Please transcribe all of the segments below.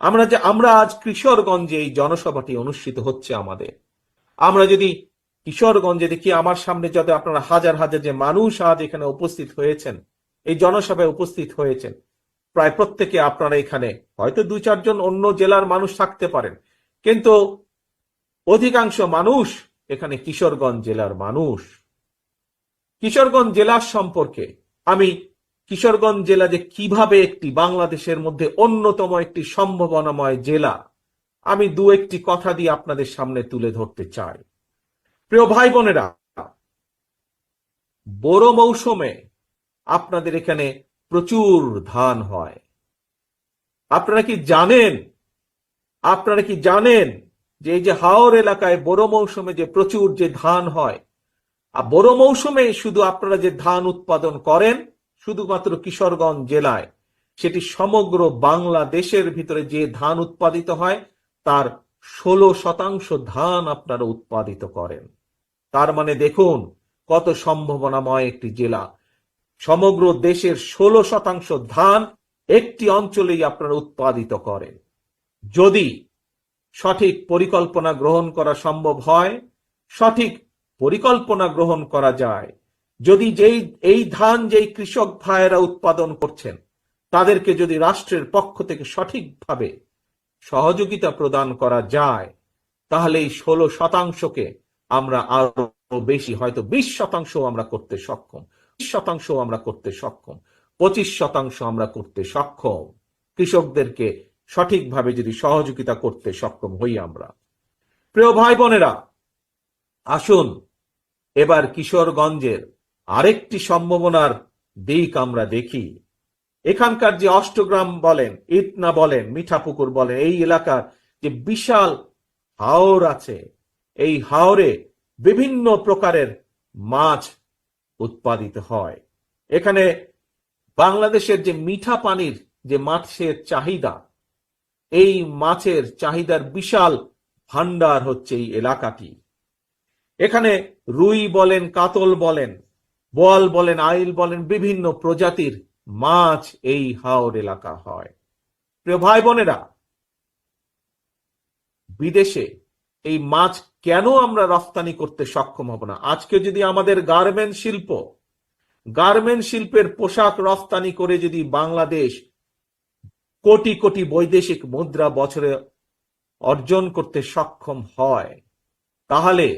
আমরা আজ কিশোরগঞ্জে এই জনসভাটি অনুষ্ঠিত হচ্ছে আমাদের। আমরা যদি কিশোরগঞ্জে দেখি, আমার সামনে যত আপনারা হাজার হাজার যে মানুষ আজ এখানে উপস্থিত হয়েছেন, এই জনসভায় উপস্থিত হয়েছেন, প্রায় প্রত্যেকে আপনারা এখানে হয়তো 2-4 জন অন্য জেলার মানুষ থাকতে পারেন, কিন্তু অধিকাংশ মানুষ এখানে কিশোরগঞ্জ জেলার মানুষ। কিশোরগঞ্জ জেলার সম্পর্কে আমি কিশোরগঞ্জ জেলা যে কিভাবে একটি বাংলাদেশের মধ্যে অন্যতম একটি সম্ভাবনাময় জেলা, আমি 2-1টি কথা দিয়ে আপনাদের সামনে তুলে ধরতে চাই। প্রিয় ভাই বোনেরা, বড় মৌসুমে আপনাদের এখানে প্রচুর ধান হয়। আপনারা কি জানেন যে এই যে হাওর এলাকায় বড় মৌসুমে যে প্রচুর যে ধান হয়, আর বড় মৌসুমে শুধু আপনারা যে ধান উৎপাদন করেন শুধুমাত্র কিশোরগঞ্জ জেলায়, সেটি সমগ্র বাংলাদেশের ভিতরে যে ধান উৎপাদিত হয় তার 16% ধান আপনারা উৎপাদিত করেন। তার মানে দেখুন কত সম্ভাবনাময় একটি জেলা। সমগ্র দেশের 16% ধান একটি অঞ্চলেই আপনারা উৎপাদিত করেন। যদি সঠিক পরিকল্পনা গ্রহণ করা সম্ভব হয়, সঠিক পরিকল্পনা গ্রহণ করা যায়, যদি এই ধান যেই কৃষক ভাইয়েরা উৎপাদন করছেন তাদেরকে যদি রাষ্ট্রের পক্ষ থেকে সঠিকভাবে সহযোগিতা প্রদান করা যায়, তাহলে এই 16%কে আমরা আরো বেশি, হয়তো 20% আমরা করতে সক্ষম, 20% আমরা করতে সক্ষম, 25% আমরা করতে সক্ষম, কৃষকদেরকে সঠিকভাবে যদি সহযোগিতা করতে সক্ষম হই আমরা। প্রিয় ভাই বোনেরা, আসুন এবার কিশোরগঞ্জের আরেকটি সম্ভাবনার দিক আমরা দেখি। এখানকার যে অষ্টগ্রাম বলেন, ইটনা বলেন, মিঠাপুকুর বলেন, এই এলাকার যে বিশাল হাওর আছে, এই হাওরে বিভিন্ন প্রকারের মাছ উৎপাদিত হয়। এখানে বাংলাদেশের যে মিঠা পানির যে মাছের চাহিদা, এই মাছের চাহিদার বিশাল ভান্ডার হচ্ছে এই এলাকাটি। এখানে রুই বলেন, কাতল বলেন, বোয়াল বলেন, আইল বলেন, বিভিন্ন প্রজাতির মাছ এই হাওর এলাকা হয়। প্রিয় ভাই বোনেরা, বিদেশে এই মাছ কেন আমরা রপ্তানি করতে সক্ষম হব না? আজকে যদি আমাদের গার্মেন্ট শিল্পের পোশাক রপ্তানি করে যদি বাংলাদেশ কোটি কোটি বৈদেশিক মুদ্রা বছরে অর্জন করতে সক্ষম হয়, তাহলে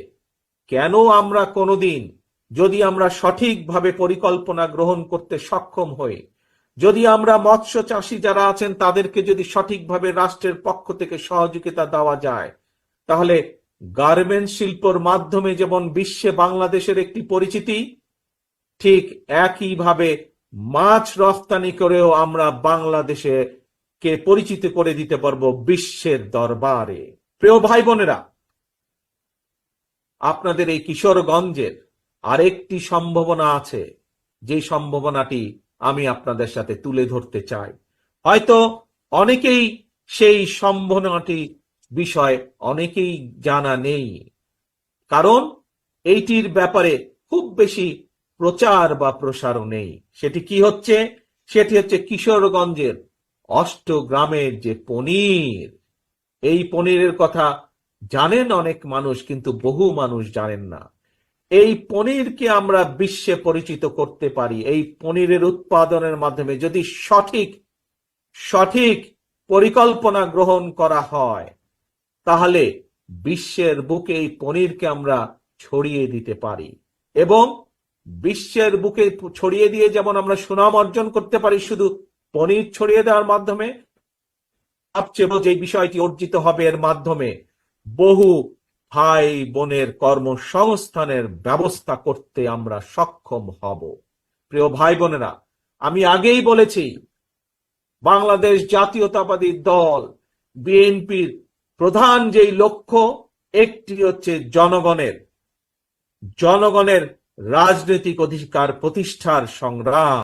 কেন আমরা কোনোদিন, যদি আমরা সঠিকভাবে পরিকল্পনা গ্রহণ করতে সক্ষম হই, যদি আমরা মৎস্য চাষী যারা আছেন তাদেরকে যদি সঠিকভাবে রাষ্ট্রের পক্ষ থেকে সহযোগিতা দেওয়া যায়, তাহলে গার্মেন্ট শিল্পের মাধ্যমে যেমন বিশ্বে বাংলাদেশের একটি পরিচিতি, ঠিক একইভাবে মাছ রপ্তানি করেও আমরা বাংলাদেশে কে পরিচিত করে দিতে পারবো বিশ্বের দরবারে। প্রিয় ভাই বোনেরা, আপনাদের এই কিশোরগঞ্জের আরেকটি সম্ভাবনা আছে, যে সম্ভাবনাটি আমি আপনাদের সাথে তুলে ধরতে চাই। হয়তো অনেকেই সেই সম্ভাবনাটি বিষয় অনেকেই জানা নেই, কারণ এইটির ব্যাপারে খুব বেশি প্রচার বা প্রসারও নেই। সেটি কি হচ্ছে? সেটি হচ্ছে কিশোরগঞ্জের অষ্টগ্রামের যে পনির। এই পনিরের কথা জানেন অনেক মানুষ, কিন্তু বহু মানুষ জানেন না। এই পনিরকে আমরা বিশ্বে পরিচিত করতে পারি। এই পনিরের উৎপাদনের মাধ্যমে যদি সঠিক পরিকল্পনা গ্রহণ করা হয়, তাহলে বিশ্বের বুকে এই পনিরকে আমরা ছড়িয়ে দিতে পারি, এবং বিশ্বের বুকে ছড়িয়ে দিয়ে যেমন আমরা সুনাম অর্জন করতে পারি শুধু পনির ছড়িয়ে দেওয়ার মাধ্যমে, সবচেয়ে যে বিষয়টি অর্জিত হবে এর মাধ্যমে বহু ভাই বোনের কর্মসংস্থানের ব্যবস্থা করতে আমরা সক্ষম হব। প্রিয় ভাই বোনেরা, আমি আগেই বলেছি, বাংলাদেশ জাতীয়তাবাদী দল বিএনপির প্রধান যেই লক্ষ্য, একটি হচ্ছে জনগণের রাজনৈতিক অধিকার প্রতিষ্ঠার সংগ্রাম।